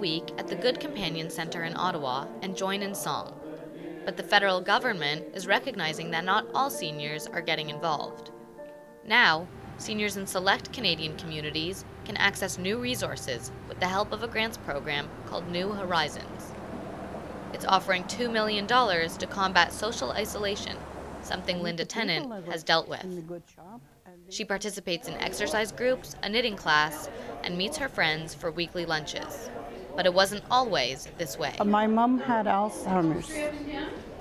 week at the Good Companion Centre in Ottawa and join in song. But the federal government is recognizing that not all seniors are getting involved. Now, seniors in select Canadian communities can access new resources with the help of a grants program called New Horizons. It's offering $2 million to combat social isolation, something Linda Tennant has dealt with. She participates in exercise groups, a knitting class, and meets her friends for weekly lunches. But it wasn't always this way. My mom had Alzheimer's,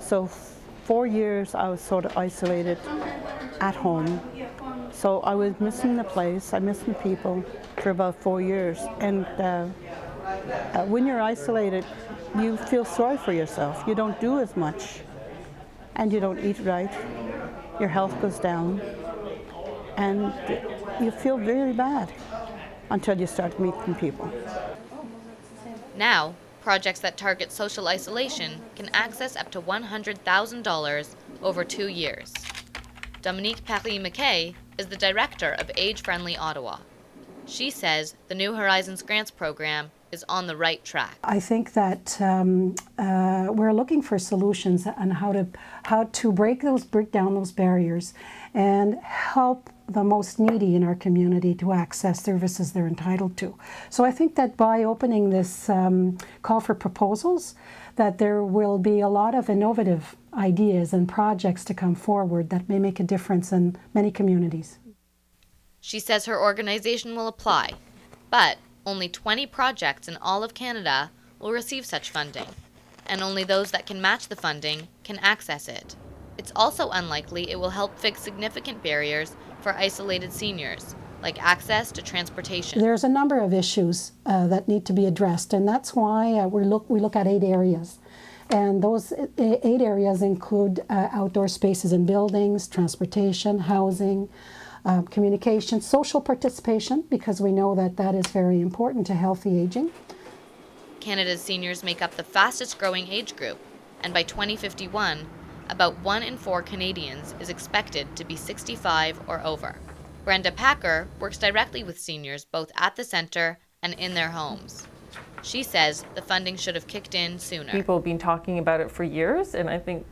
so 4 years I was sort of isolated at home. So I was missing the place, I missed the people for about 4 years. And when you're isolated, you feel sorry for yourself. You don't do as much, and you don't eat right. Your health goes down, and you feel really bad until you start meeting people. Now, projects that target social isolation can access up to $100,000 over 2 years. Dominique Paris-McKay is the director of Age Friendly Ottawa. She says the New Horizons Grants program is on the right track. I think that we're looking for solutions on how to break down those barriers and help the most needy in our community to access services they're entitled to. So I think that by opening this call for proposals, that there will be a lot of innovative ideas and projects to come forward that may make a difference in many communities. She says her organization will apply, but only 20 projects in all of Canada will receive such funding, and only those that can match the funding can access it. It's also unlikely it will help fix significant barriers for isolated seniors, like access to transportation. There's a number of issues that need to be addressed, and that's why we look at 8 areas. And those 8 areas include outdoor spaces and buildings, transportation, housing, communication, social participation, because we know that that is very important to healthy aging. Canada's seniors make up the fastest growing age group, and by 2051, about 1 in 4 Canadians is expected to be 65 or over. Brenda Packer works directly with seniors both at the centre and in their homes. She says the funding should have kicked in sooner. People have been talking about it for years, and I think,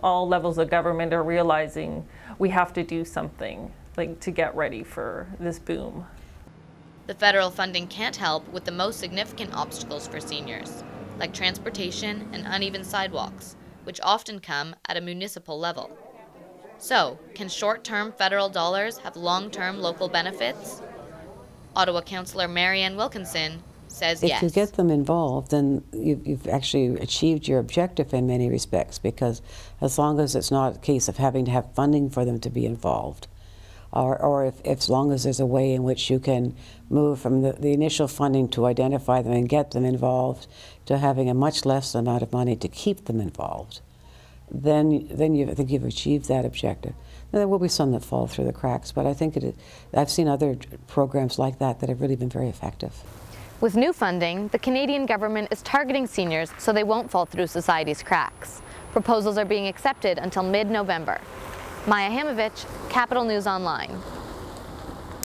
all levels of government are realizing we have to do something to get ready for this boom. The federal funding can't help with the most significant obstacles for seniors, like transportation and uneven sidewalks, which often come at a municipal level. So, can short-term federal dollars have long-term local benefits? Ottawa Councillor Marianne Wilkinson says yes. If you get them involved, then you've actually achieved your objective in many respects, because as long as it's not a case of having to have funding for them to be involved, or if as long as there's a way in which you can move from the initial funding to identify them and get them involved to having a much less amount of money to keep them involved, then I think you've achieved that objective. Now, there will be some that fall through the cracks, but I think I've seen other programs like that have really been very effective. With new funding, the Canadian government is targeting seniors so they won't fall through society's cracks. Proposals are being accepted until mid-November. Maya Hamovich, Capital News Online.